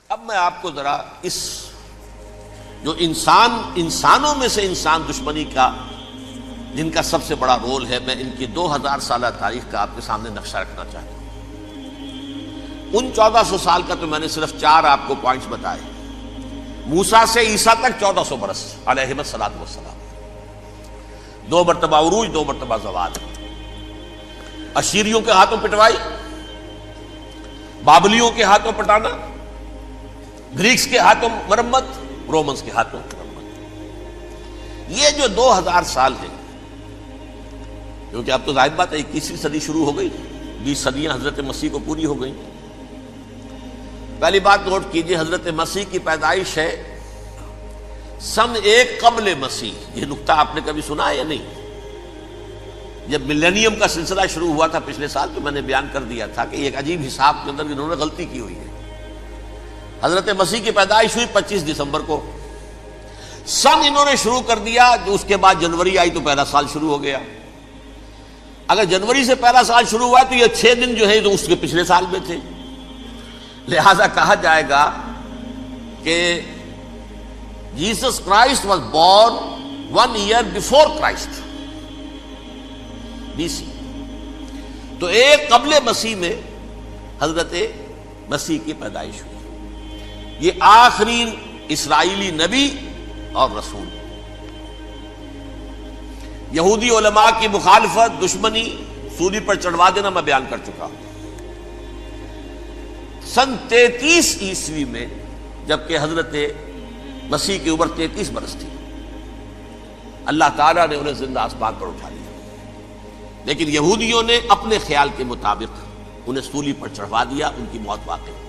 اب میں آپ کو ذرا اس جو انسانوں میں سے انسان دشمنی کا جن کا سب سے بڑا رول ہے، میں ان کی 2000 سالہ تاریخ کا آپ کے سامنے نقشہ رکھنا چاہتا ہوں۔ ان 1400 سال کا تو میں نے صرف 4 آپ کو پوائنٹس بتائے۔ موسیٰ سے عیسیٰ تک 1400 برس علیہ الصلوۃ والسلام، 2 مرتبہ عروج، 2 مرتبہ زوال، اشیریوں کے ہاتھوں پٹوائی، بابلیوں کے ہاتھوں پٹانا، گریکس کے ہاتھوں مرمت، رومنز کے ہاتھوں مرمت۔ یہ جو 2000 سال ہے، کیونکہ اب تو ظاہر بات ہے 21ویں صدی شروع ہو گئی، 20 صدیاں حضرت مسیح کو پوری ہو گئی۔ پہلی بات نوٹ کیجئے، حضرت مسیح کی پیدائش ہے سن 1 قبل مسیح۔ یہ نقطہ آپ نے کبھی سنا ہے یا نہیں؟ جب ملینیم کا سلسلہ شروع ہوا تھا پچھلے سال، تو میں نے بیان کر دیا تھا کہ ایک عجیب حساب کے اندر انہوں نے غلطی کی ہوئی ہے۔ حضرت مسیح کی پیدائش ہوئی 25 دسمبر کو، سن انہوں نے شروع کر دیا، جو اس کے بعد جنوری آئی تو پہلا سال شروع ہو گیا۔ اگر جنوری سے پہلا سال شروع ہوا تو یہ 6 دن جو ہے تو اس کے پچھلے سال میں تھے، لہذا کہا جائے گا کہ Jesus Christ was born 1 year before Christ, BC۔ تو 1 قبل مسیح میں حضرت مسیح کی پیدائش ہوئی۔ یہ آخری اسرائیلی نبی اور رسول۔ یہودی علماء کی مخالفت، دشمنی، سولی پر چڑھوا دینا میں بیان کر چکا ہوں۔ سن 33 عیسوی میں، جبکہ حضرت مسیح کی عمر 33 برس تھی، اللہ تعالیٰ نے انہیں زندہ آسمان پر اٹھا لیا، لیکن یہودیوں نے اپنے خیال کے مطابق انہیں سولی پر چڑھوا دیا، ان کی موت واقع ہوئی۔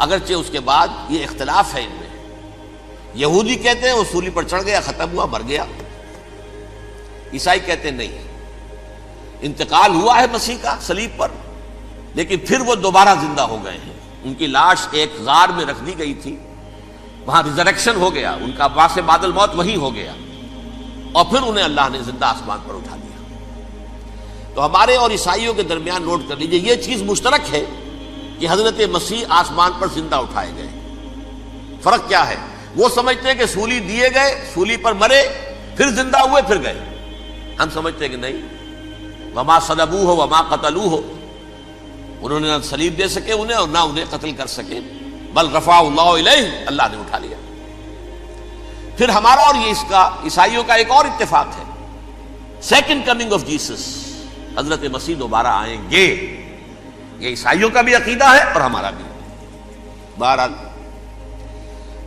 اگرچہ اس کے بعد یہ اختلاف ہے ان میں، یہودی کہتے ہیں وہ سولی پر چڑھ گیا، ختم ہوا، مر گیا۔ عیسائی کہتے ہیں نہیں، انتقال ہوا ہے مسیح کا صلیب پر، لیکن پھر وہ دوبارہ زندہ ہو گئے ہیں۔ ان کی لاش ایک غار میں رکھ دی گئی تھی، وہاں ریزریکشن ہو گیا، ان کا باعث بعد الموت وہی ہو گیا، اور پھر انہیں اللہ نے زندہ آسمان پر اٹھا دیا۔ تو ہمارے اور عیسائیوں کے درمیان نوٹ کر لیجئے، یہ چیز مشترک ہے کہ حضرت مسیح آسمان پر زندہ اٹھائے گئے۔ فرق کیا ہے؟ وہ سمجھتے ہیں کہ سولی دیے گئے، سولی پر مرے، پھر زندہ ہوئے، پھر گئے۔ ہم سمجھتے ہیں کہ نہیں، وما صلبوہ وما قتلوہ، انہوں نے نہ صلیب دے سکے انہیں اور نہ انہیں قتل کر سکے، بل رفع اللہ الیہ، اللہ نے اٹھا لیا۔ پھر ہمارا اور یہ اس کا عیسائیوں کا ایک اور اتفاق ہے، سیکنڈ کمنگ آف جیسس، حضرت مسیح دوبارہ آئیں گے۔ یہ عیسائیوں کا بھی عقیدہ ہے اور ہمارا بھی۔ بہرحال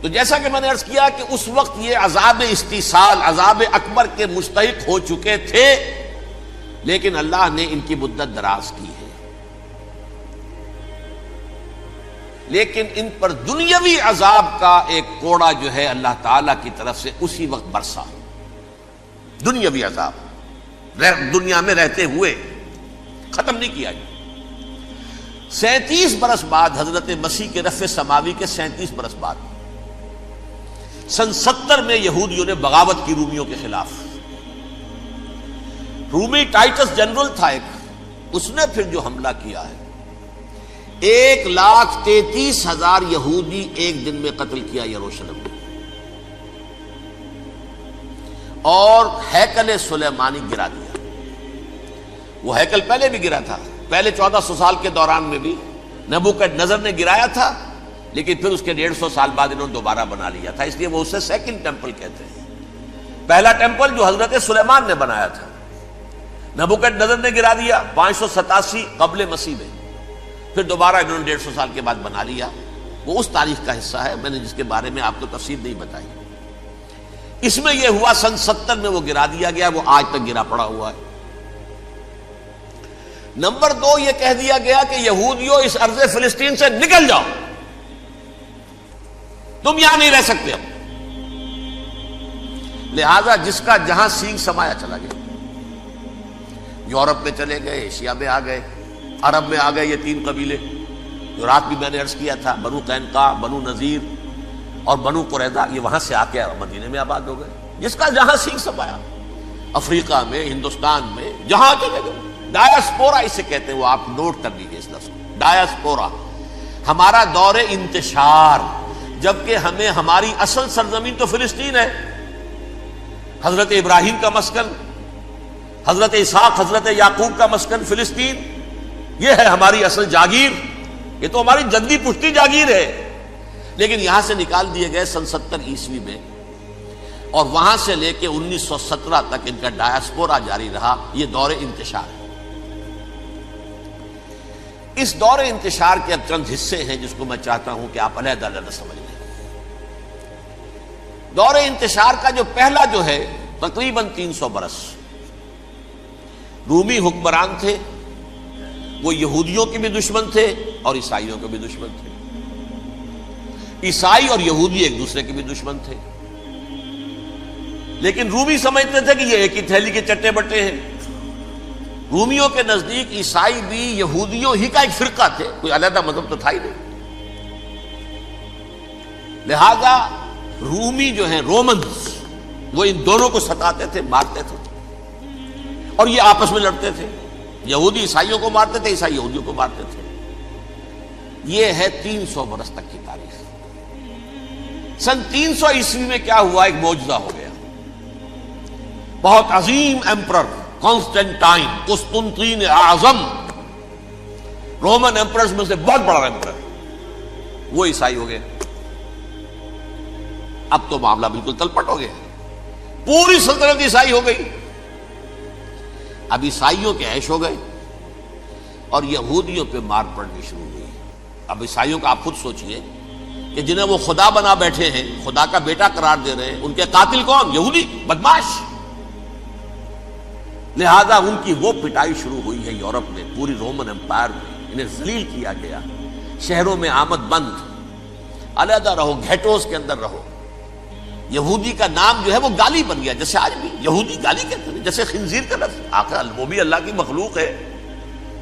تو جیسا کہ میں نے عرض کیا کہ اس وقت یہ عذاب استیصال، عذاب اکبر کے مستحق ہو چکے تھے، لیکن اللہ نے ان کی مدت دراز کی ہے۔ لیکن ان پر دنیاوی عذاب کا ایک کوڑا جو ہے اللہ تعالیٰ کی طرف سے اسی وقت برسا، دنیاوی عذاب دنیا میں رہتے ہوئے ختم نہیں کیا۔ 37 برس بعد، حضرت مسیح کے رفع سماوی کے 37 برس بعد، سن 70 میں یہودیوں نے بغاوت کی رومیوں کے خلاف۔ رومی ٹائٹس جنرل تھا ایک، اس نے پھر جو حملہ کیا ہے، 1,33,000 یہودی ایک دن میں قتل کیا یروشلم میں، اور ہیکل سلیمانی گرا دیا۔ وہ ہیکل پہلے بھی گرا تھا، پہلے 1400 سال کے دوران میں بھی نبوکدنضر نے گرایا تھا، لیکن پھر اس کے 150 سال بعد انہوں نے دوبارہ بنا لیا تھا، اس لیے وہ اسے سیکنڈ ٹیمپل کہتے ہیں۔ پہلا ٹیمپل جو حضرت سلیمان نے بنایا تھا، نبوکدنضر نے گرا دیا 587 قبل مسیح میں، پھر دوبارہ انہوں نے 150 سال کے بعد بنا لیا۔ وہ اس تاریخ کا حصہ ہے، میں نے جس کے بارے میں آپ کو تفصیل نہیں بتائی۔ اس میں یہ ہوا سن 70 میں وہ گرا دیا گیا، وہ آج تک گرا پڑا ہوا ہے۔ نمبر 2، یہ کہہ دیا گیا کہ یہودیوں اس ارض فلسطین سے نکل جاؤ، تم یہاں نہیں رہ سکتے اب۔ لہذا جس کا جہاں سینگ سمایا چلا گیا، یورپ میں چلے گئے، ایشیا میں آ گئے، عرب میں آ گئے، یہ 3 قبیلے جو رات بھی میں نے عرض کیا تھا، بنو قینقاع، بنو نذیر اور بنو قریظہ، یہ وہاں سے آ کے مدینے میں آباد ہو گئے۔ جس کا جہاں سینگ سمایا، افریقہ میں، ہندوستان میں، جہاں چلے گئے، ڈایاسپورا اسے کہتے ہیں، وہ آپ نوٹ کر لیجیے اس لفظ کو، ڈایاسپورا، ہمارا دور انتشار، جبکہ ہمیں ہماری اصل سرزمین تو فلسطین ہے، حضرت ابراہیم کا مسکن، حضرت اسحاق حضرت یعقوب کا مسکن فلسطین، یہ ہے ہماری اصل جاگیر، یہ تو ہماری جدی پشتی جاگیر ہے، لیکن یہاں سے نکال دیے گئے سن 70 عیسوی میں، اور وہاں سے لے کے 1917 تک ان کا ڈایاسپورا جاری رہا۔ یہ دور انتشار ہے۔ اس دور انتشار کے اب چند حصے ہیں جس کو میں چاہتا ہوں کہ آپ علیحدہ علیحدہ سمجھ لیں۔ دور انتشار کا جو پہلا جو ہے تقریباً 300 برس رومی حکمران تھے، وہ یہودیوں کے بھی دشمن تھے اور عیسائیوں کے بھی دشمن تھے، عیسائی اور یہودی ایک دوسرے کے بھی دشمن تھے، لیکن رومی سمجھتے تھے کہ یہ ایک ہی تھیلی کے چٹے بٹے ہیں۔ رومیوں کے نزدیک عیسائی بھی یہودیوں ہی کا ایک فرقہ تھے، کوئی علیحدہ مذہب تو تھا ہی نہیں، لہذا رومی جو ہیں رومنز وہ ان دونوں کو ستاتے تھے، مارتے تھے، اور یہ آپس میں لڑتے تھے، یہودی عیسائیوں کو مارتے تھے، عیسائی یہودیوں کو مارتے تھے۔ یہ ہے 300 برس تک کی تاریخ۔ سن 300 عیسوی میں کیا ہوا؟ ایک معجزہ ہو گیا۔ بہت عظیم ایمپرر کانسٹینٹائن، قسطنطین اعظم، رومن ایمپررز میں سے بہت بڑا ایمپرر، وہ عیسائی ہو گئے۔ اب تو معاملہ بالکل تلپٹ ہو گیا، پوری سلطنت عیسائی ہو گئی۔ اب عیسائیوں کے عیش ہو گئے اور یہودیوں پہ مار پڑنی شروع ہوئی۔ اب عیسائیوں کا آپ خود سوچئے کہ جنہیں وہ خدا بنا بیٹھے ہیں، خدا کا بیٹا قرار دے رہے ہیں، ان کے قاتل کون؟ یہودی بدماش۔ لہذا ان کی وہ پٹائی شروع ہوئی ہے یورپ میں، پوری رومن امپائر میں انہیں ذلیل کیا گیا، شہروں میں آمد بند، علیحدہ رہو، گھیٹوز کے اندر رہو۔ یہودی کا نام جو ہے وہ گالی بن گیا، جیسے آج بھی یہودی گالی کہتے ہیں، جیسے خنزیر کا لفظ، آخر وہ بھی اللہ کی مخلوق ہے،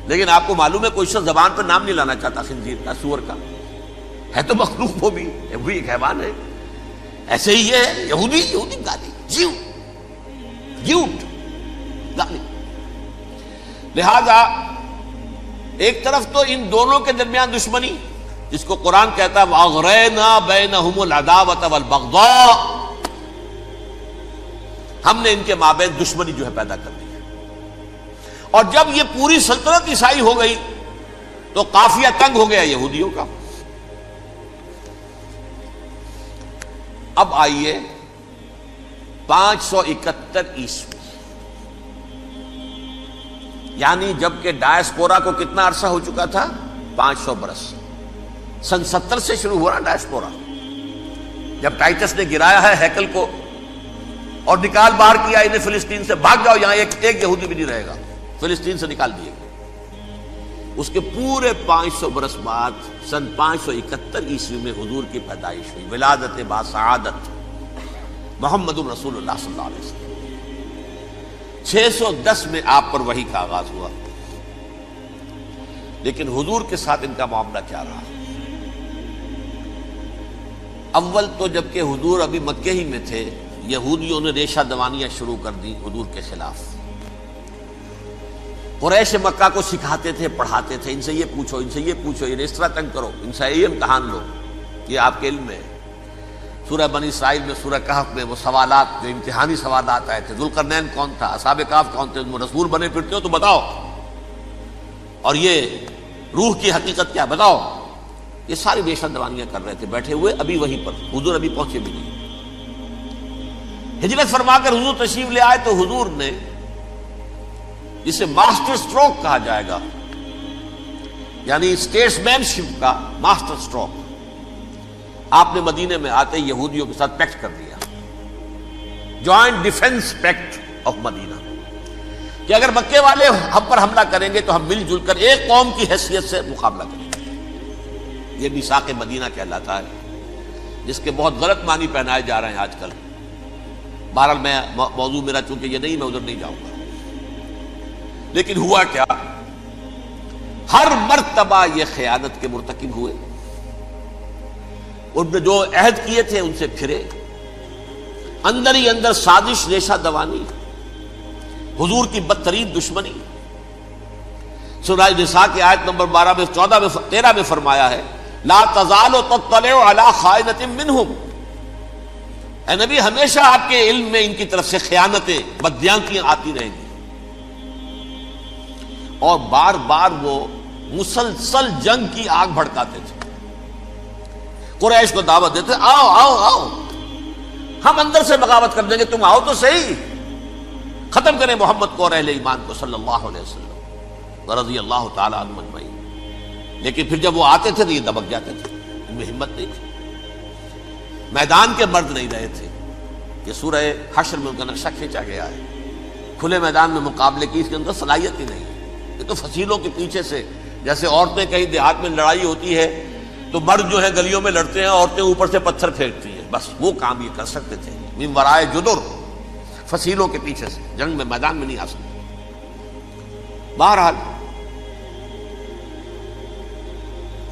لیکن آپ کو معلوم ہے کوئی شخص زبان پہ نام نہیں لانا چاہتا خنزیر کا، سور کا، ہے تو مخلوق، وہ بھی ایک حیوان ہے۔ ایسے ہی یہ ہے یہودی، یہودی گالی، جیوٹ گالی۔ لہذا ایک طرف تو ان دونوں کے درمیان دشمنی، جس کو قرآن کہتا ہے وَأَغْرَيْنَا بَيْنَهُمُ الْعَدَاوَةَ وَالْبَغْضَاءَ، ہم نے ان کے مابین دشمنی جو ہے پیدا کر دی ہے۔ اور جب یہ پوری سلطنت عیسائی ہو گئی تو قافیہ تنگ ہو گیا یہودیوں کا۔ اب آئیے 571 عیسوی، یعنی جب کہ ڈایاسپورا کو کتنا عرصہ ہو چکا تھا؟ 500 برس۔ سن 70 سے شروع ہوا نا ڈایاسپورا، جب ٹائٹس نے گرایا ہے ہیکل کو اور نکال باہر کیا انہیں فلسطین سے، بھاگ جاؤ یہاں ایک یہودی بھی نہیں رہے گا، فلسطین سے نکال دیے گئے۔ اس کے پورے 500 برس بعد سن 571 عیسوی میں حضور کی پیدائش ہوئی، ولادت باسعادت محمد الرسول اللہ صلی اللہ علیہ وسلم۔ 610 میں آپ پر وحی کا آغاز ہوا، لیکن حضور کے ساتھ ان کا معاملہ کیا رہا؟ اول تو جبکہ حضور ابھی مکے ہی میں تھے، یہودیوں نے ریشہ دوانیاں شروع کر دی حضور کے خلاف۔ قریش مکہ کو سکھاتے تھے، پڑھاتے تھے، ان سے یہ پوچھو، ان سے یہ پوچھو، انہیں اس طرح تنگ کرو، ان سے یہ امتحان لو، یہ آپ کے علم میں ہے۔ سورہ بنی اسرائیل میں، سورہ کہف میں وہ سوالات، جو امتحانی سوالات آئے تھے، ذوالقرنین کون تھا، اصحاب کہف کون تھے، تم رسول بنے پھرتے ہو تو بتاؤ، اور یہ روح کی حقیقت کیا بتاؤ۔ یہ ساری ریشہ دوانیاں کر رہے تھے بیٹھے ہوئے، ابھی وہیں پر حضور ابھی پہنچے بھی نہیں۔ ہجرت فرما کر حضور تشریف لے آئے تو حضور نے، جسے ماسٹر سٹروک کہا جائے گا، یعنی اسٹیٹس مین شپ کا ماسٹر سٹروک، آپ نے مدینے میں آتے یہودیوں کے ساتھ پیکٹ کر دیا، جوائنٹ ڈیفنس پیکٹ آف مدینہ، کہ اگر مکے والے ہم پر حملہ کریں گے تو ہم مل جل کر ایک قوم کی حیثیت سے مقابلہ کریں گے۔ یہ میثاق مدینہ کہلاتا ہے، جس کے بہت غلط معنی پہنائے جا رہے ہیں آج کل۔ بہرحال میں موضوع میرا چونکہ یہ نہیں، میں ادھر نہیں جاؤں گا، لیکن ہوا کیا؟ ہر مرتبہ یہ خیانت کے مرتکب ہوئے، ان نے جو عہد کیے تھے ان سے پھرے، اندر ہی اندر سازش، ریشہ دوانی، حضور کی بدترین دشمنی۔ سورہ نساء کی آیت نمبر 12 میں 13 میں فرمایا ہے لا تزال تطلع علی خائنۃ منہم، اے نبی ہمیشہ آپ کے علم میں ان کی طرف سے خیانتیں، بددیانتیاں آتی رہیں گی. اور بار بار وہ مسلسل جنگ کی آگ بھڑکاتے تھے. قریش کو دعوت دیتے، آؤ آؤ آؤ ہم اندر سے بغاوت کر دیں گے، تم آؤ تو صحیح، ختم کریں محمد کو اور اہل ایمان کو صلی اللہ علیہ وسلم رضی اللہ تعالی عنہم اجمعین. لیکن پھر جب وہ آتے تھے تو یہ دبک جاتے تھے، ان میں ہمت نہیں تھی. میدان کے مرد نہیں رہے تھے کہ سورہ حشر میں ان کا نقشہ کھینچا گیا ہے. کھلے میدان میں مقابلے کی اس کے اندر صلاحیت ہی نہیں ہے. یہ تو فصیلوں کے پیچھے سے، جیسے عورتیں کہیں دیہات میں لڑائی ہوتی ہے تو مرد جو ہے گلیوں میں لڑتے ہیں، عورتیں اوپر سے پتھر پھینکتی ہیں، بس وہ کام یہ کر سکتے تھے. من ورائے جدر، فصیلوں کے پیچھے سے، جنگ میں میدان میں نہیں آ سکتے. بہرحال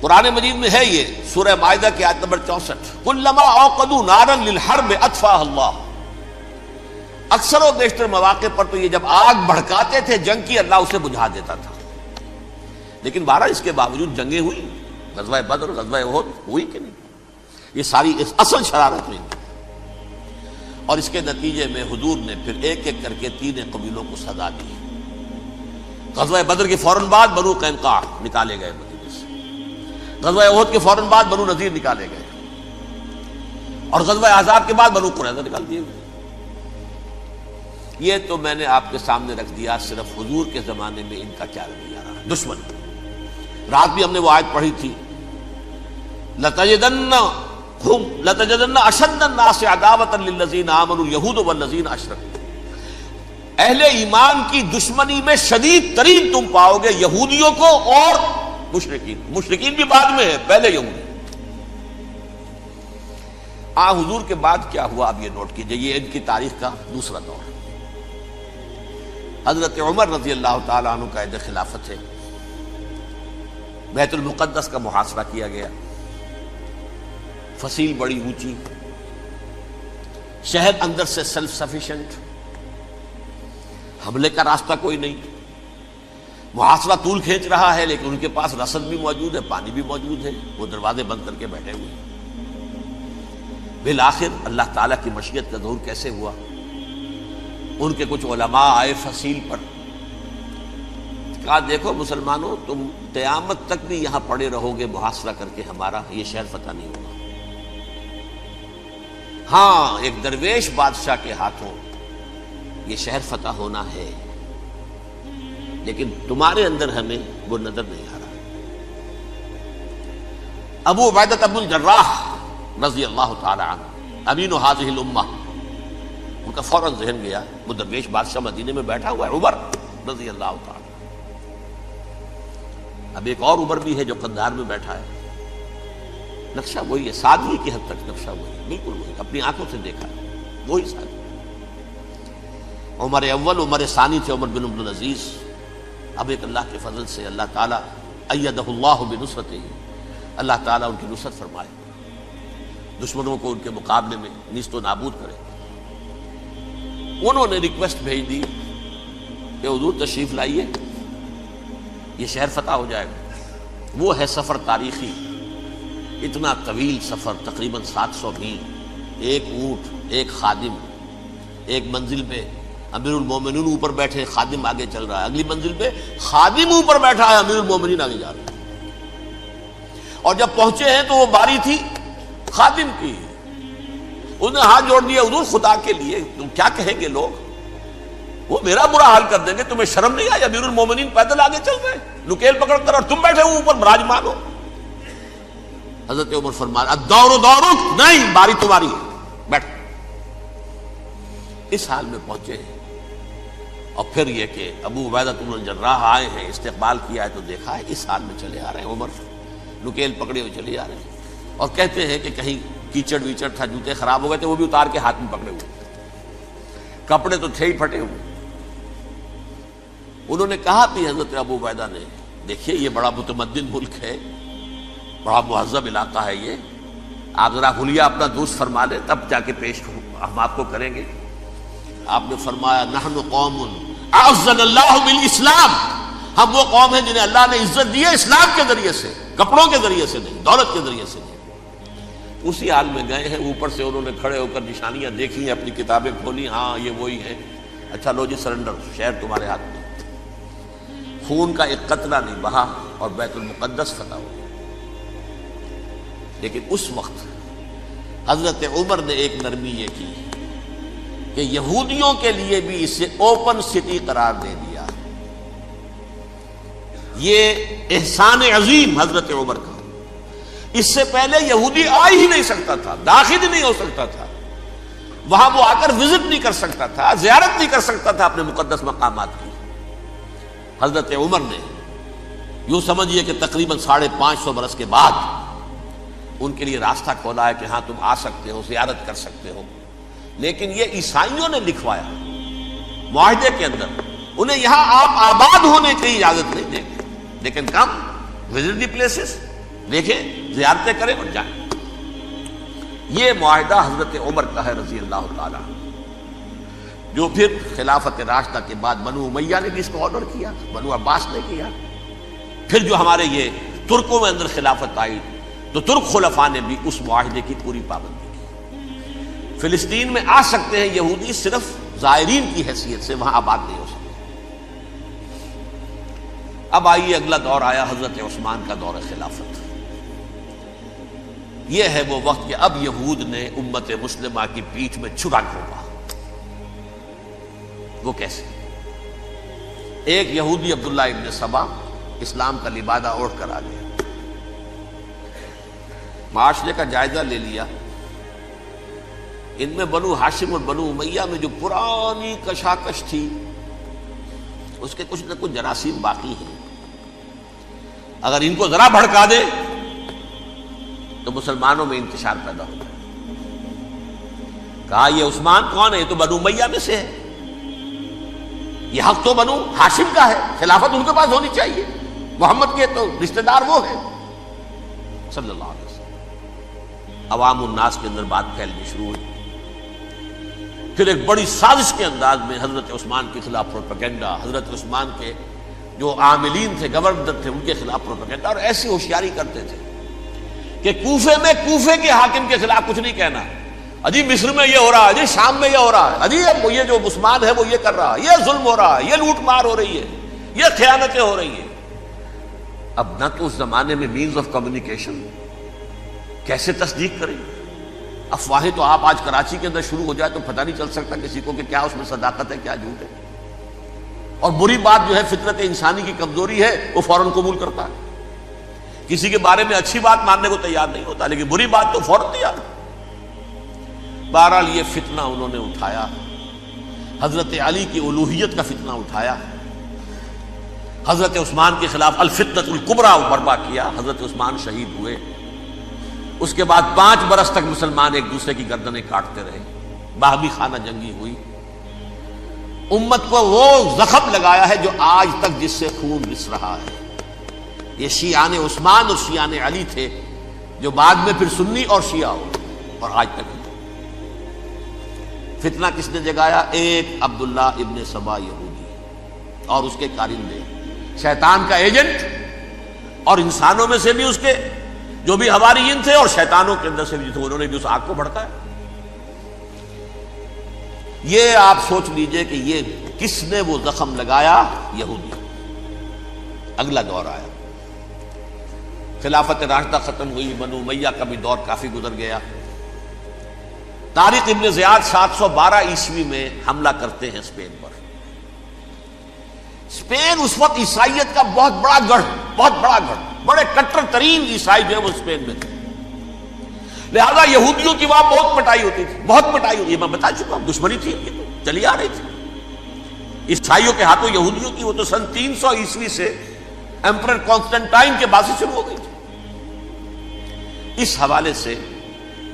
قرآن مجید میں ہے یہ سورہ مائدہ کی آیت نمبر 64، کلما اوقدوا نارا للحرب اطفاها اللہ. اکثر و بیشتر مواقع پر تو یہ جب آگ بھڑکاتے تھے جنگ کی، اللہ اسے بجھا دیتا تھا. لیکن بہرحال اس کے باوجود جنگیں ہوئی، غزوہ بدر، غزوہ احد ہوئی کہ نہیں؟ یہ ساری اصل شرارت ہوئی. اور اس کے نتیجے میں حضور نے پھر ایک ایک کر کے 3 قبیلوں کو سزا دی. غزوہ بدر کے فوراً بعد بنو قینقاع نکالے گئے مدینے سے، غزوہ احد کے فوراً بعد بنو نذیر نکالے گئے، اور غزوہ احزاب کے بعد بنو قریظہ نکال دیے گئے. یہ تو میں نے آپ کے سامنے رکھ دیا صرف حضور کے زمانے میں ان کا کیا رویہ رہا. دشمن، رات بھی ہم نے وہ آیت پڑھی تھی، لَتَجِدَنَّ أَشَدَّ النَّاسِ عَدَاوَةً لِلَّذِينَ آمَنُوا الْيَهُودُ وَالَّذِينَ أَشْرَكُوا. اہل ایمان کی دشمنی میں شدید ترین تم پاؤ گے یہودیوں کو اور مشرکین. مشرکین بھی بعد میں ہے، پہلے یہودی. حضور کے بعد کیا ہوا اب یہ نوٹ کیجئے، یہ ان کی تاریخ کا دوسرا دور. حضرت عمر رضی اللہ تعالیٰ عنہ قائد خلافت ہے. بیت المقدس کا محاصرہ کیا گیا، فصیل بڑی اونچی، شہر اندر سے سیلف سفیشینٹ، حملے کا راستہ کوئی نہیں. محاصرہ طول کھینچ رہا ہے لیکن ان کے پاس رسد بھی موجود ہے، پانی بھی موجود ہے، وہ دروازے بند کر کے بیٹھے ہوئے. بالآخر اللہ تعالیٰ کی مشیت کا ظہور کیسے ہوا؟ ان کے کچھ علماء آئے فصیل پر، کہا دیکھو مسلمانوں، تم قیامت تک بھی یہاں پڑے رہو گے محاصرہ کر کے، ہمارا یہ شہر فتح نہیں ہوگا. ہاں ایک درویش بادشاہ کے ہاتھوں یہ شہر فتح ہونا ہے، لیکن تمہارے اندر ہمیں وہ نظر نہیں آ رہا. ابو عبیدہ بن الجراح رضی اللہ تعالی عنہ، امین هذه الامہ، ان کا فوراً ذہن گیا وہ درویش بادشاہ مدینے میں بیٹھا ہوا ہے عمر رضی اللہ تعالی. اب ایک اور عمر بھی ہے جو قندھار میں بیٹھا ہے. نقشہ وہی ہے، سادگی کی حد تک نقشہ وہی ہے، بالکل وہی، اپنی آنکھوں سے دیکھا ہے وہی سادگی. عمر اول، عمر ثانی تھے عمر بن عبد العزیز. اب ایک اللہ کے فضل سے اللہ تعالیٰ ایدہ اللہ بنصرتہ، اللہ تعالیٰ ان کی نصرت فرمائے، دشمنوں کو ان کے مقابلے میں نیست و نابود کرے. انہوں نے ریکویسٹ بھیج دی کہ حضور تشریف لائیے، یہ شہر فتح ہو جائے گا. وہ ہے سفر تاریخی، اتنا طویل سفر، تقریباً 700 میل، ایک اونٹ، ایک خادم، ایک منزل پہ امیر المومنین اوپر بیٹھے، خادم آگے چل رہا ہے، اگلی منزل پہ خادم اوپر بیٹھا ہے، امیر المومنین آگے جا رہا ہے. اور جب پہنچے ہیں تو وہ باری تھی خادم کی. انہوں نے ہاتھ جوڑ دیا، حضور خدا کے لیے تم کیا کہیں گے لوگ، وہ میرا برا حال کر دیں گے، تمہیں شرم نہیں آئی؟ امیر المومنین پیدل آگے چل رہے ہیں نکیل پکڑ کر، اور تم بیٹھے ہو اوپر براجمان ہو. حضرت عمر فرمایا الدور دورک، نہیں باری تمہاری ہے، بیٹھ. اس حال میں پہنچے ہیں. اور پھر یہ کہ ابو عبیدہ بن الجراح آئے ہیں، استقبال کیا ہے تو دیکھا ہے اس حال میں چلے آ رہے ہیں. عمر نکیل پکڑے ہوئے چلے آ رہے ہیں، اور کہتے ہیں کہ کہیں کیچڑ ویچڑ تھا، جوتے خراب ہو گئے تھے، وہ بھی اتار کے ہاتھ میں پکڑے ہوئے، کپڑے تو تھے ہی پھٹے ہوئے. انہوں نے کہا بھی حضرت ابو عبیدہ نے، دیکھیے یہ بڑا متمدن ملک ہے، بڑا مہذب علاقہ ہے یہ، آپ ذرا حلیہ اپنا درست فرما لیں تب جا کے پیش ہم آپ کو کریں گے. آپ نے فرمایا نحن قوم اعزنا اللہ بالاسلام، ہم وہ قوم ہیں جنہیں اللہ نے عزت دی ہے اسلام کے ذریعے سے. کپڑوں کے ذریعے سے نہیں، دولت کے ذریعے سے نہیں۔ اسی حال میں گئے ہیں، اوپر سے انہوں نے کھڑے ہو کر نشانیاں دیکھی ہیں، اپنی کتابیں کھولی، ہاں یہ وہی ہے، اچھا لو جی سرنڈر، شہر تمہارے ہاتھ میں۔ خون کا ایک قطرہ نہیں بہا اور بیت المقدس فتح ہو گیا۔ لیکن اس وقت حضرت عمر نے ایک نرمی یہ کی کہ یہودیوں کے لیے بھی اسے اوپن سٹی قرار دے دیا۔ یہ احسان عظیم حضرت عمر کا، اس سے پہلے یہودی آ ہی نہیں سکتا تھا، داخل ہی نہیں ہو سکتا تھا، وہاں وہ آ کر وزٹ نہیں کر سکتا تھا، زیارت نہیں کر سکتا تھا اپنے مقدس مقامات کی۔ حضرت عمر نے یوں سمجھیے کہ تقریباً 550 برس کے بعد ان کے لیے راستہ کھولا ہے کہ ہاں تم آ سکتے ہو، زیارت کر سکتے ہو۔ لیکن یہ عیسائیوں نے لکھوایا معاہدے کے اندر، انہیں یہاں آپ آباد ہونے کی اجازت نہیں دیں گے، لیکن کم وزٹ دی پلیسز، دیکھیں زیارتیں کریں اور جائیں۔ یہ معاہدہ حضرت عمر کا ہے رضی اللہ تعالیٰ، جو پھر خلافت راشدہ کے بعد بنو امیہ نے بھی اس کو آنر کیا، بنو عباس نے کیا۔ پھر جو ہمارے یہ ترکوں میں اندر خلافت آئی تو ترک خلفاء نے بھی اس معاہدے کی پوری پابندی کی۔ فلسطین میں آ سکتے ہیں یہودی، صرف زائرین کی حیثیت سے، وہاں آباد نہیں ہو سکتے۔ اب آئیے اگلا دور آیا حضرت عثمان کا دور خلافت۔ یہ ہے وہ وقت کہ اب یہود نے امت مسلمہ کی پیٹھ میں چھرا گھونپا۔ وہ کیسے؟ ایک یہودی عبداللہ ابن سبا اسلام کا لبادہ اوڑھ کر آ گیا، معاشرے کا جائزہ لے لیا۔ ان میں بنو ہاشم اور بنو امیہ میں جو پرانی کشاکش تھی اس کے کچھ نہ کچھ جراثیم باقی ہیں، اگر ان کو ذرا بھڑکا دے تو مسلمانوں میں انتشار پیدا ہو جائے۔ کہا یہ عثمان کون ہے؟ یہ تو بنو امیہ میں سے ہے، یہ حق تو بنو ہاشم کا ہے، خلافت ان کے پاس ہونی چاہیے، محمد کے تو رشتہ دار وہ ہے صلی اللہ علیہ وسلم۔ عوام الناس کے اندر بات پھیلنی شروع ہوئی۔ پھر ایک بڑی سازش کے انداز میں حضرت عثمان کے خلاف پروپیگنڈا، حضرت عثمان کے جو عاملین تھے، گورنر تھے، ان کے خلاف پروپیگنڈا، اور ایسی ہوشیاری کرتے تھے کہ کوفے میں کوفے کے حاکم کے خلاف کچھ نہیں کہنا، اجی مصر میں یہ ہو رہا ہے، اجی شام میں یہ ہو رہا ہے، اجی یہ جو عثمان ہے وہ یہ کر رہا ہے، یہ ظلم ہو رہا ہے، یہ لوٹ مار ہو رہی ہے، یہ خیانتیں ہو رہی ہیں۔ اب نہ تو اس زمانے میں مینز آف کمیونیکیشن، کیسے تصدیق کریں؟ افواہیں تو آپ آج کراچی کے اندر شروع ہو جائے تو پتہ نہیں چل سکتا کسی کو کہ کیا اس میں صداقت ہے، کیا جھوٹ ہے، اور بری بات جو ہے فطرت انسانی کی کمزوری ہے، وہ فوراً قبول کرتا ہے۔ کسی کے بارے میں اچھی بات ماننے کو تیار نہیں ہوتا، لیکن بری بات تو فوراً تیار۔ بہرحال یہ فتنہ انہوں نے اٹھایا، حضرت علی کی الوہیت کا فتنہ اٹھایا، حضرت عثمان کے خلاف الفتنۃ الکبریٰ برپا کیا، حضرت عثمان شہید ہوئے۔ اس کے بعد 5 برس تک مسلمان ایک دوسرے کی گردنیں کاٹتے رہے، باہمی خانہ جنگی ہوئی۔ امت کو وہ زخم لگایا ہے جو آج تک جس سے خون رس رہا ہے۔ یہ شیعان عثمان اور شیعان علی تھے، جو بعد میں پھر سنی اور شیعہ ہو، اور آج تک فتنہ کس نے جگایا؟ ایک عبداللہ ابن سبا یہودی اور اس کے کارندے، شیطان کا ایجنٹ، اور انسانوں میں سے بھی اس کے جو بھی حواریین تھے اور شیطانوں کے اندر سے بھی تھے، انہوں نے بھی اس آگ کو بھڑکایا۔ یہ آپ سوچ لیجئے کہ یہ کس نے وہ زخم لگایا؟ یہودی۔ اگلا دور آیا، خلافت راشدہ ختم ہوئی، بنو امیہ کا بھی دور کافی گزر گیا۔ طارق ابن زیاد 712 عیسوی میں حملہ کرتے ہیں اسپین پر۔ اسپین اس وقت عیسائیت کا بہت بڑا گڑھ، بڑے کٹر ترین عیسائی جو ہے وہ اسپین میں تھے، لہذا یہودیوں کی وہاں بہت پٹائی ہوتی تھی، یہ میں بتا چکا ہوں، دشمنی تھی ان کی تو چلی آ رہی تھی عیسائیوں کے ہاتھوں یہودیوں کی۔ وہ تو سن 300 عیسوی سے ایمپرر کانسٹنٹائن کے بعد سے شروع ہو گئی تھی۔ اس حوالے سے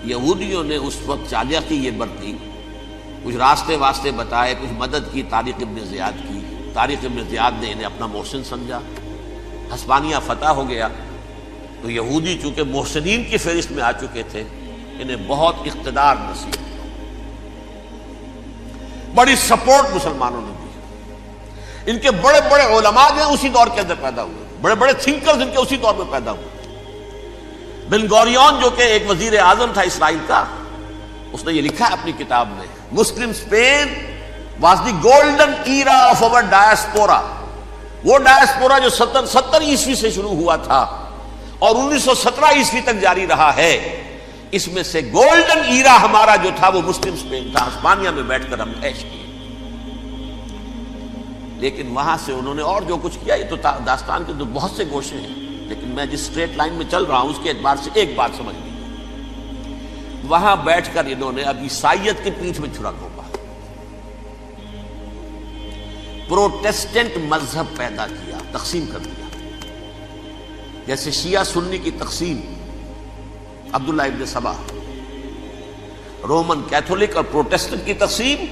یہودیوں نے اس وقت چالاکی یہ برتی، کچھ راستے واسطے بتائے، کچھ مدد کی طارق ابن زیاد کی۔ طارق ابن زیاد نے انہیں اپنا محسن سمجھا، ہسپانیہ فتح ہو گیا تو یہودی چونکہ محسنین کی فہرست میں آ چکے تھے، انہیں بہت اقتدار نصیب، بڑی سپورٹ مسلمانوں نے دی۔ ان کے بڑے بڑے علماء جو ہیں اسی دور کے اندر پیدا ہوئے، بڑے بڑے تھنکرز ان کے اسی دور میں پیدا ہوئے۔ بن گوریون جو کہ ایک وزیر اعظم تھا اسرائیل کا، اس نے یہ لکھا ہے اپنی کتاب میں، Muslim Spain was the golden era of our diaspora. وہ ڈائسپورا جو 70 عیسوی سے شروع ہوا تھا اور 1917 عیسوی تک جاری رہا ہے، اس میں سے گولڈن ایرا ہمارا جو تھا وہ مسلم اسپین تھا. ہسپانیہ میں بیٹھ کر ہم عیش کیے. لیکن وہاں سے انہوں نے اور جو کچھ کیا، یہ تو داستان کے تو بہت سے گوشے ہیں، لیکن میں جس اسٹریٹ لائن میں چل رہا ہوں اس کے اعتبار سے ایک بات سمجھ لیجیے. وہاں بیٹھ کر انہوں نے اب عیسائیت کی پیٹھ میں چھرا گھونپا، پروٹیسٹنٹ مذہب پیدا کیا، تقسیم کر دیا. جیسے شیعہ سنی کی تقسیم، عبداللہ ابن سبا، رومن کیتھولک اور پروٹیسٹنٹ کی تقسیم،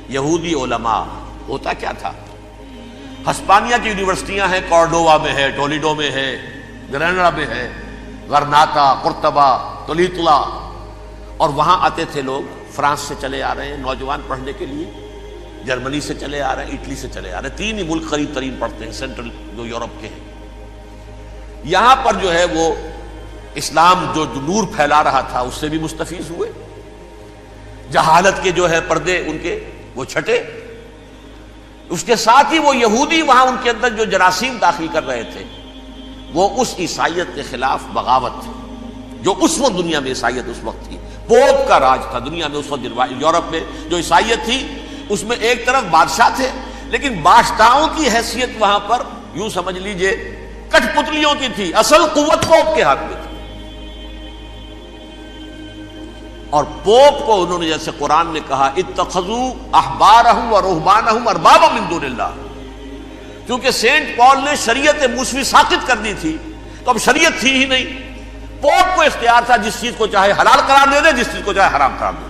یہودی علماء. ہوتا کیا تھا؟ ہسپانیہ کی یونیورسٹیاں ہیں، کارڈووا میں ہے، ٹولیڈو میں ہے، گریناڈا میں ہے، غرناطہ، قرطبہ، تولیتلا، اور وہاں آتے تھے لوگ. فرانس سے چلے آ رہے ہیں نوجوان پڑھنے کے لیے، جرمنی سے چلے آ رہے ہیں، اٹلی سے چلے آ رہے ہیں. 3 ہی ملک قریب ترین پڑھتے ہیں سینٹرل جو یورپ کے ہیں. یہاں پر جو ہے وہ اسلام جو نور پھیلا رہا تھا اس سے بھی مستفیض ہوئے. جہالت کے جو ہے پردے ان کے وہ چھٹے. اس کے ساتھ ہی وہ یہودی وہاں ان کے اندر جو جراثیم داخل کر رہے تھے، وہ اس عیسائیت کے خلاف بغاوت تھی جو اس وقت دنیا میں عیسائیت اس وقت تھی. پوپ کا راج تھا دنیا میں اس وقت. یورپ میں جو عیسائیت تھی اس میں ایک طرف بادشاہ تھے، لیکن بادشاہوں کی حیثیت وہاں پر یوں سمجھ لیجئے کٹ پتلیوں کی تھی. اصل قوت پوپ کے ہاتھ میں تھی. اور پوپ کو انہوں نے جیسے قرآن نے کہا اتخذوا احبارهم ورهبانهم اربابا من دون اللہ، کیونکہ سینٹ پال نے شریعت موسوی ساقط کر دی تھی تو اب شریعت تھی ہی نہیں. پوپ کو اختیار تھا جس چیز کو چاہے حلال قرار دے دے، جس چیز کو چاہے حرام قرار دے دے.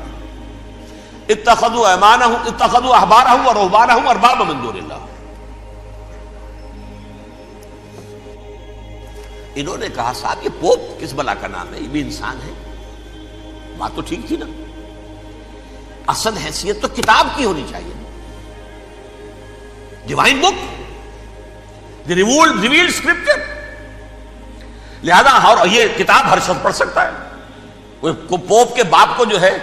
اتخذوا احبارهم ورهبانهم اربابا من دون اللہ. انہوں نے کہا صاحب یہ پوپ کس بلا کا نام ہے، یہ بھی انسان ہے. بات تو ٹھیک تھی نا. اصل حیثیت تو کتاب کی ہونی چاہیے، ڈیوائن بک، دی ریویلڈ اسکرپچر. لہذا اور یہ کتاب ہر شخص پڑھ سکتا ہے. کوئی پوپ کے باپ کو جو ہے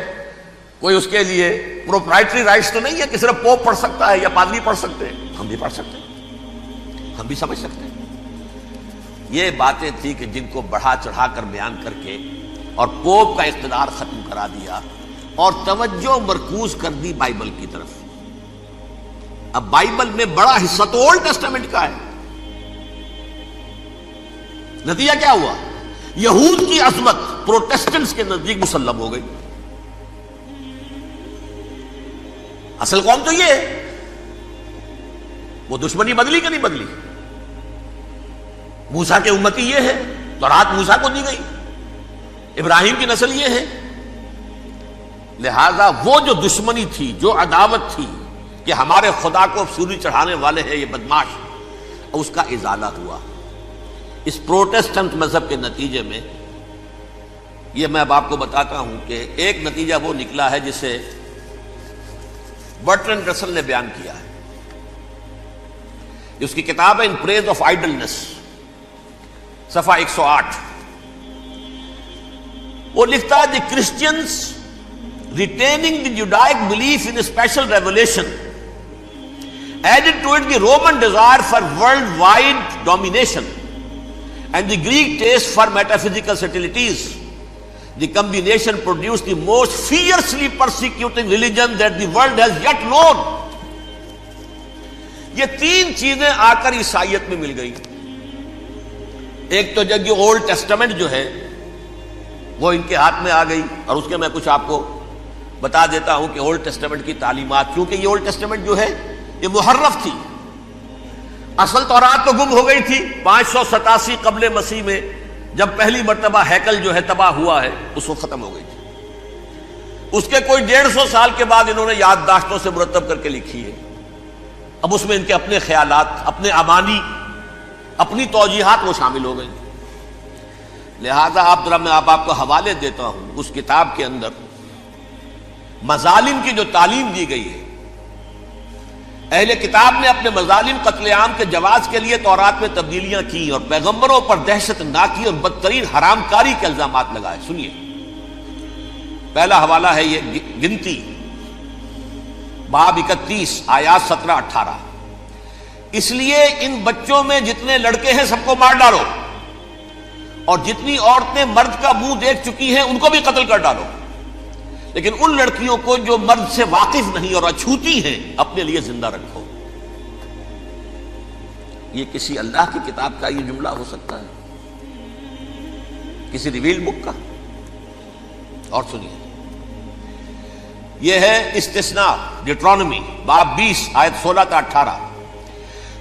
کوئی اس کے لیے پروپرائٹری رائٹس تو نہیں ہے کہ صرف پوپ پڑھ سکتا ہے یا پادری پڑھ سکتے ہیں. ہم بھی پڑھ سکتے ہیں، ہم بھی سمجھ سکتے ہیں. یہ باتیں تھی کہ جن کو بڑھا چڑھا کر بیان کر کے اور پوپ کا اقتدار ختم کرا دیا اور توجہ مرکوز کر دی بائبل کی طرف. اب بائبل میں بڑا حصہ تو اولڈ ٹیسٹامنٹ کا ہے. نتیجہ کیا ہوا؟ یہود کی عظمت پروٹیسٹنٹس کے نزدیک مسلم ہو گئی. اصل قوم تو یہ ہے. وہ دشمنی بدلی کہ نہیں بدلی؟ موسیٰ کے امتی یہ ہے، تورات موسیٰ کو دی گئی، ابراہیم کی نسل یہ ہے. لہذا وہ جو دشمنی تھی، جو عداوت تھی کہ ہمارے خدا کو سوری چڑھانے والے ہیں یہ بدماش، اس کا ازالہ ہوا اس پروٹیسٹنٹ مذہب کے نتیجے میں. یہ میں اب آپ کو بتاتا ہوں کہ ایک نتیجہ وہ نکلا ہے جسے برٹرنڈ رسل نے بیان کیا ہے. اس کی کتاب ہے ان پریز آف آئیڈلنس، صفحہ 108. وہ لکھتا ہے the Christians retaining the Judaic belief in special revelation added to it the Roman desire for worldwide domination and the Greek taste for metaphysical subtleties. The combination produce the most fiercely persecuting religion that the world has yet known. یہ 3 چیزیں آ کر عیسائیت میں مل گئی. ایک تو جب یہ اولڈ ٹیسٹامنٹ جو ہے وہ ان کے ہاتھ میں آ گئی، اور اس کے میں کچھ آپ کو بتا دیتا ہوں کہ اولڈ ٹیسٹامنٹ کی تعلیمات، کیونکہ یہ اولڈ ٹیسٹامنٹ جو ہے یہ محرف تھی. اصل تورات تو گم ہو گئی تھی 587 قبل مسیح میں، جب پہلی مرتبہ ہیکل جو ہے تباہ ہوا ہے، اس وقت ختم ہو گئی تھی. اس کے کوئی 150 سال کے بعد انہوں نے یادداشتوں سے مرتب کر کے لکھی ہے. اب اس میں ان کے اپنے خیالات، اپنے امانی، اپنی توجیحات وہ شامل ہو گئی. لہذا میں آپ کو حوالے دیتا ہوں اس کتاب کے اندر مظالم کی جو تعلیم دی گئی ہے اہل کتاب نے اپنے مظالم قتل عام کے جواز کے لیے تورات میں تبدیلیاں کی اور پیغمبروں پر دہشت ناکی اور بدترین حرام کاری کے الزامات لگائے. سنیے، پہلا حوالہ ہے یہ گنتی باب 31 آیات 17-18. اس لیے ان بچوں میں جتنے لڑکے ہیں سب کو مار ڈالو، اور جتنی عورتیں مرد کا منہ دیکھ چکی ہیں ان کو بھی قتل کر ڈالو، لیکن ان لڑکیوں کو جو مرد سے واقف نہیں اور اچھوتی ہیں اپنے لیے زندہ رکھو. یہ کسی اللہ کی کتاب کا یہ جملہ ہو سکتا ہے؟ کسی ریویل بک کا؟ اور سنیے، یہ ہے استثناء ڈیٹرانومی باب 20 آیت 16-18.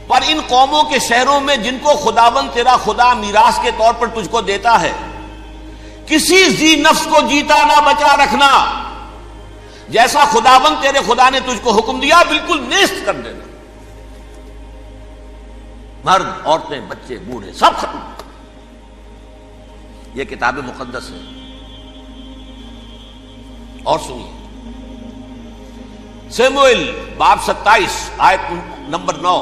پر ان قوموں کے شہروں میں جن کو خداوند تیرا خدا میراث کے طور پر تجھ کو دیتا ہے، کسی ذی نفس کو جیتا نہ بچا رکھنا، جیسا خداوند تیرے خدا نے تجھ کو حکم دیا بالکل نیست کر دینا. مرد، عورتیں، بچے، بوڑھے سب ختم. یہ کتاب مقدس ہے. اور سنیے، سموئیل باب 27 آیت نمبر 9.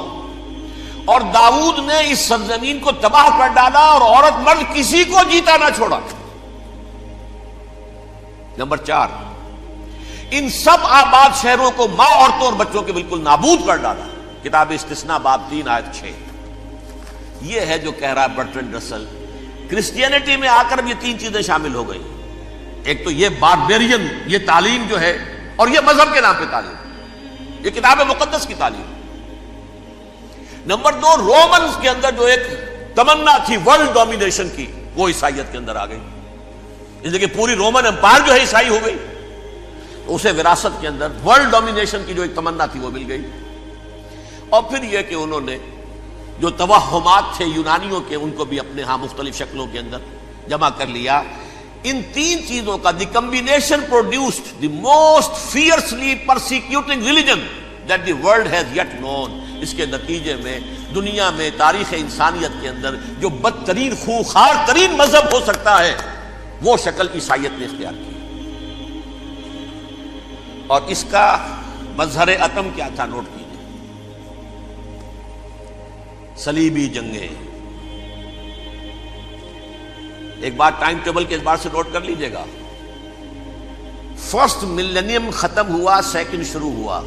اور داؤد نے اس سرزمین کو تباہ کر ڈالا اور عورت مرد کسی کو جیتا نہ چھوڑا. نمبر 4، ان سب آباد شہروں کو ماں، عورتوں اور بچوں کے بالکل نابود کر ڈالا. کتاب استثناء باب 3 آیت 6. یہ ہے جو کہہ رہا ہے برٹرینڈ رسل، کرسچینٹی میں آ کر اب یہ تین چیزیں شامل ہو گئی. ایک تو یہ باربیرین یہ تعلیم جو ہے، اور یہ مذہب کے نام پہ تعلیم، یہ کتاب مقدس کی تعلیم. نمبر 2، رومنز کے اندر جو ایک تمنا تھی ورلڈ ڈومینیشن کی، وہ عیسائیت کے اندر آ گئی. اس لیے کہ پوری رومن امپائر جو ہے عیسائی ہو گئی، تو اسے وراثت کے اندر ورلڈ ڈومینیشن کی جو ایک تمنا تھی وہ مل گئی. اور پھر یہ کہ انہوں نے جو توہمات تھے یونانیوں کے، ان کو بھی اپنے ہاں مختلف شکلوں کے اندر جمع کر لیا. ان تین چیزوں کا the combination produced the most fiercely persecuting religion that the world has yet known. اس کے نتیجے میں دنیا میں تاریخ انسانیت کے اندر جو بدترین خوخار ترین مذہب ہو سکتا ہے وہ شکل عیسائیت نے اختیار کی. اور اس کا مظہر عتم کیا تھا؟ نوٹ کیجیے، صلیبی جنگیں. ایک بار ٹائم ٹیبل کے اعتبار سے نوٹ کر لیجئے گا. فرسٹ ملینیم ختم ہوا، سیکنڈ شروع ہوا.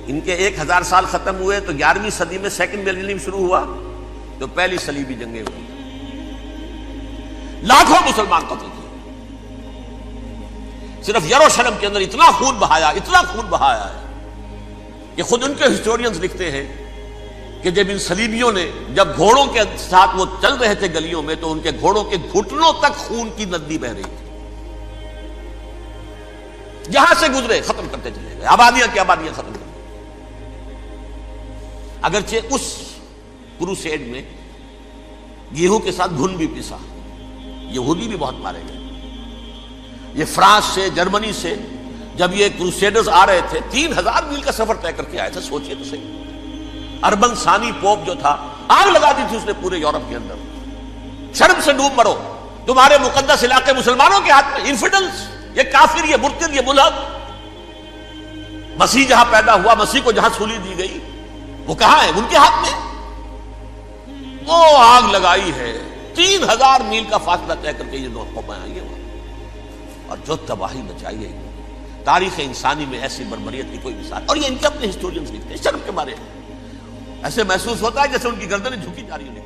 ان کے 1000 سال ختم ہوئے تو 11ویں صدی میں سیکنڈ ملینیم شروع ہوا، تو پہلی صلیبی جنگیں ہوئی. لاکھوں مسلمان قتل کیے. صرف یروشلم کے اندر اتنا خون بہایا ہے کہ خود ان کے ہسٹورینز لکھتے ہیں کہ جب ان صلیبیوں نے جب گھوڑوں کے ساتھ وہ چل رہے تھے گلیوں میں، تو ان کے گھوڑوں کے گھٹنوں تک خون کی ندی بہ رہی تھی. جہاں سے گزرے ختم کرتے چلے گئے، آبادیاں کی آبادیاں ختم کر. اگرچہ اس کروسیڈ میں گیہوں کے ساتھ گھن بھی پیسا، یہودی بھی بہت مارے گئے. یہ فرانس سے، جرمنی سے جب یہ کروسیڈرز آ رہے تھے، 3000 میل کا سفر طے کر کے آئے تھے. سوچئے تو صحیح. اربن ثانی پوپ جو تھا، آگ لگا دی تھی اس نے پورے یورپ کے اندر. شرم سے ڈوب مرو، تمہارے مقدس علاقے مسلمانوں کے ہاتھ میں. انفیڈلز، یہ کافر، یہ مرتد، یہ ملحد. مسیح جہاں پیدا ہوا، مسیح کو جہاں سولی دی گئی، وہ کہاں ہے؟ ان کے ہاتھ میں. وہ آگ لگائی ہے. 3000 میل کا فاصلہ طے کر کے یہ دو قومیں آئی ہیں، اور جو تباہی مچائی ہے. تاریخ انسانی میں ایسی بربریت کی کوئی مثال. اور یہ ان کے اپنے ہسٹورینز لکھتے ہیں. شرم کے مارے ایسے محسوس ہوتا ہے جیسے ان کی گردنیں جھکی جا رہی ہیں.